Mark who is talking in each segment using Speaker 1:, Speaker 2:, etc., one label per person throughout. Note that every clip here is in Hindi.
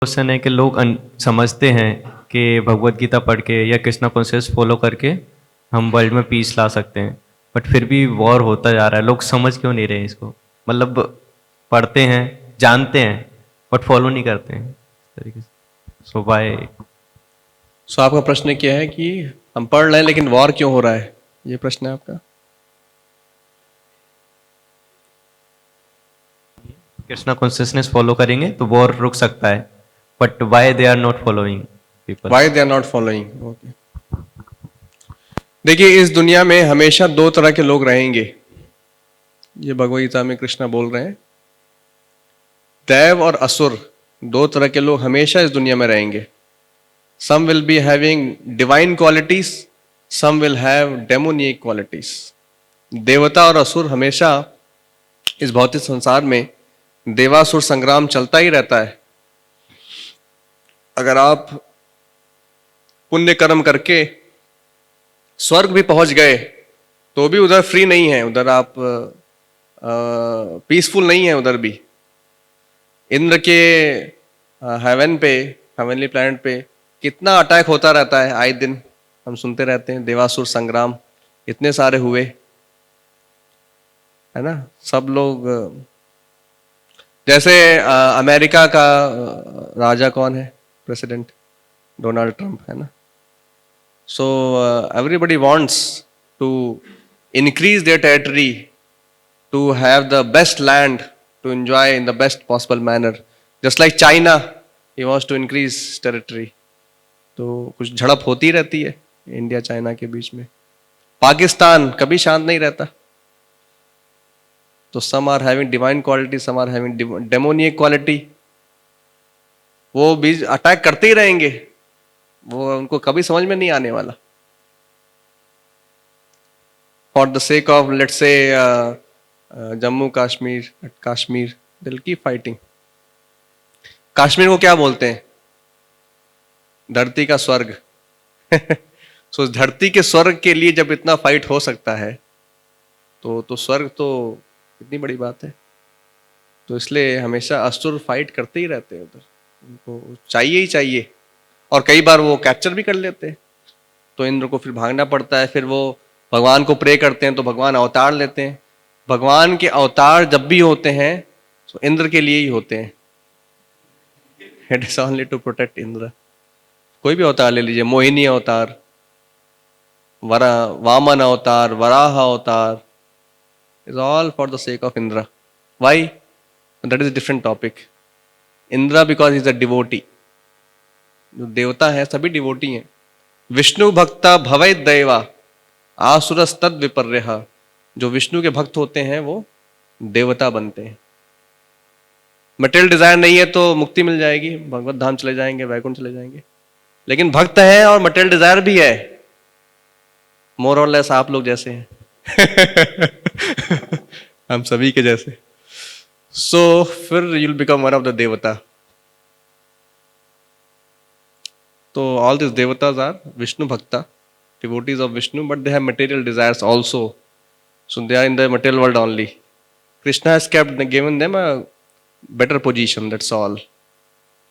Speaker 1: क्वेश्चन है कि लोग समझते हैं कि भगवत गीता पढ़ के या कृष्णा कॉन्शियस फॉलो करके हम वर्ल्ड में पीस ला सकते हैं, बट फिर भी वॉर होता जा रहा है। लोग समझ क्यों नहीं रहे इसको? मतलब पढ़ते हैं, जानते हैं, बट फॉलो नहीं करते हैं इस तरीके से। सो बाय।
Speaker 2: सो आपका प्रश्न क्या है कि हम पढ़ रहे हैं लेकिन वॉर क्यों हो रहा है, ये प्रश्न है आपका?
Speaker 1: कृष्णा कॉन्शियसनेस फॉलो करेंगे तो वॉर रुक सकता है, but why they are not following people?
Speaker 2: Why they are not following? Okay, देखिए इस दुनिया में हमेशा दो तरह के लोग रहेंगे, ये भगवद गीता में कृष्णा बोल रहे हैं। दैव और असुर, दो तरह के लोग हमेशा इस दुनिया में रहेंगे। Some will be having divine qualities, some will have demonic qualities. देवता और असुर हमेशा इस भौतिक संसार में देवासुर संग्राम चलता ही रहता है। अगर आप पुण्य कर्म करके स्वर्ग भी पहुंच गए तो भी उधर फ्री नहीं है, उधर आप पीसफुल नहीं है उधर भी। इंद्र के हेवन पे, हेवनली प्लैनेट पे कितना अटैक होता रहता है, आए दिन हम सुनते रहते हैं। देवासुर संग्राम इतने सारे हुए, है ना। सब लोग जैसे अमेरिका का राजा कौन है, प्रेसिडेंट डोनाल्ड ट्रंप, है ना। So everybody wants to increase their territory, to have the best land, to enjoy in the best possible manner. Just like China, he wants to increase territory. तो कुछ झड़प होती रहती है इंडिया चाइना के बीच में। पाकिस्तान कभी शांत नहीं रहता। तो some are having divine quality, some are having demoniac quality. वो बीच अटैक करते ही रहेंगे, वो उनको कभी समझ में नहीं आने वाला। For the sake of, let's say, Jammu Kashmir, Kashmir दिल की फाइटिंग। कश्मीर को क्या बोलते हैं? धरती का स्वर्ग। सो धरती के स्वर्ग के लिए जब इतना फाइट हो सकता है तो स्वर्ग तो इतनी बड़ी बात है। तो इसलिए हमेशा असुर फाइट करते ही रहते हैं उधर, उनको चाहिए ही चाहिए। और कई बार वो कैप्चर भी कर लेते हैं, तो इंद्र को फिर भागना पड़ता है। फिर वो भगवान को प्रे करते हैं तो भगवान अवतार लेते हैं। भगवान के अवतार जब भी होते हैं तो इंद्र के लिए ही होते हैं। It is only to protect Indra. कोई भी अवतार ले लीजिए, मोहिनी अवतार, Vaman avatar, Varaha avatar, is all for the sake of Indra. Why? That is different topic. Indra because is a devotee. जो देवता है सभी डिवोटी हैं। विष्णु भक्ता भवै दैवा आसुरस्तद विपर्य। जो विष्णु के भक्त होते हैं वो देवता बनते हैं। मटेरियल डिजायर नहीं है तो मुक्ति मिल जाएगी, भगवत धाम चले जाएंगे, वैकुंठ चले जाएंगे। लेकिन भक्त है और मटेरियल डिजायर भी है, मोर और लेस आप लोग जैसे हैं। हम सभी के जैसे। सो फिर you'll become one of the devata. तो all this devatas are Vishnu bhakta, devotees of Vishnu, but they have material desires also. So they are in the material world only. Krishna has given them a better position, that's all.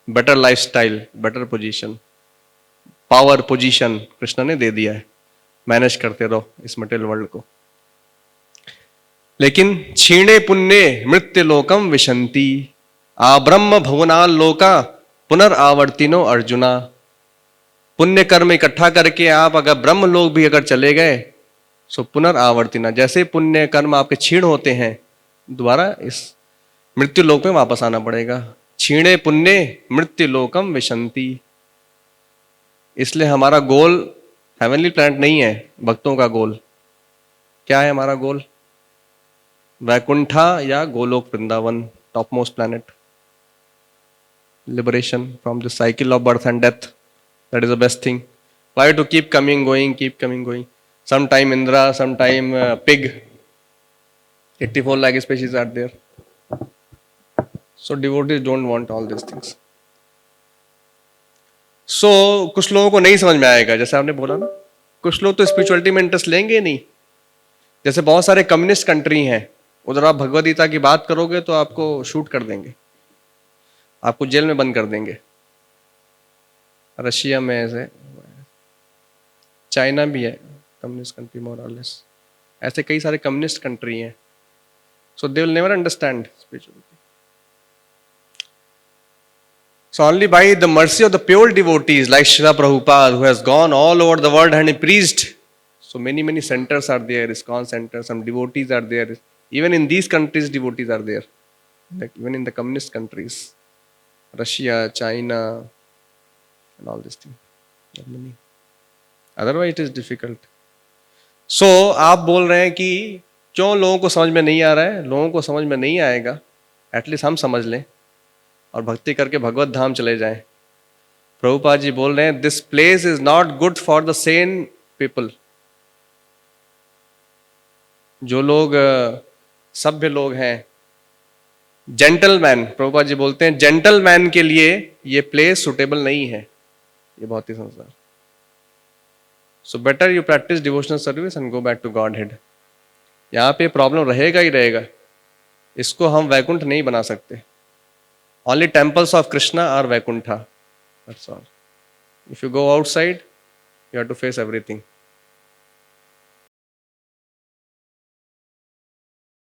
Speaker 2: Better lifestyle, better position. Power, position Krishna ने दे दिया है, मैनेज करते रहो इस मटेरियल वर्ल्ड को। लेकिन क्षीणे पुण्य मृत्यु लोकम विशंति, आब्रह्म भुवनाल लोका पुनर्आवर्तिनो अर्जुना। पुण्य कर्म इकट्ठा करके आप अगर ब्रह्म लोक भी अगर चले गए सो पुनर्आवर्तिना, जैसे पुण्य कर्म आपके क्षीण होते हैं दोबारा इस मृत्यु लोक में वापस आना पड़ेगा। क्षीणे पुण्य मृत्यु लोकम विशंति। इसलिए हमारा गोल हेवनली प्लैनेट नहीं है, भक्तों का गोल क्या है? हमारा गोल वैकुंठा या Golok Vrindavan, top most planet. Liberation from the cycle of birth and death, that is the best thing. Why to keep coming going, keep coming going? Sometime Indra, sometime pig. 84 lakh species are there. So devotees don't want all these things. So कुछ लोगों को नहीं समझ में आएगा, जैसे आपने बोला ना, कुछ लोग तो स्पिरिचुअलिटी में इंटरेस्ट लेंगे नहीं। जैसे बहुत सारे कम्युनिस्ट कंट्री हैं, उधर आप भगवद गीता की बात करोगे तो आपको शूट कर देंगे, आपको जेल में बंद कर देंगे। रशिया में ऐसे, चाइना भी है कम्युनिस्ट कंट्री मोर और लेस, ऐसे कई सारे कम्युनिस्ट कंट्री हैं. So they will never understand spirituality. So only by the mercy of the pure devotees like Srila Prabhupada, who has gone all over the world and he preached. So many centers are there, ISKCON centers, some devotees are there. Even in these countries, devotees are there. Like even in the communist countries, Russia, China, and all these things. Germany. Otherwise, it is difficult. So आप बोल रहे हैं कि क्यों लोगों को समझ में नहीं आ रहा है? लोगों को समझ में नहीं आएगा, एटलीस्ट हम समझ लें और भक्ति करके भगवत धाम चले जाएं. प्रभुपाद जी बोल रहे हैं, this place is not good for the Sen people. जो लोग सभ्य लोग हैं, जेंटलमैन, प्रभुपाद जी बोलते हैं जेंटलमैन के लिए ये प्लेस सुटेबल नहीं है, ये बहुत ही संसार. So better you practice devotional service and go back to Godhead. यहाँ पे प्रॉब्लम रहेगा ही रहेगा, इसको हम वैकुंठ नहीं बना सकते. Only temples of Krishna are Vaikuntha. That's all. If you go outside, you have to face everything.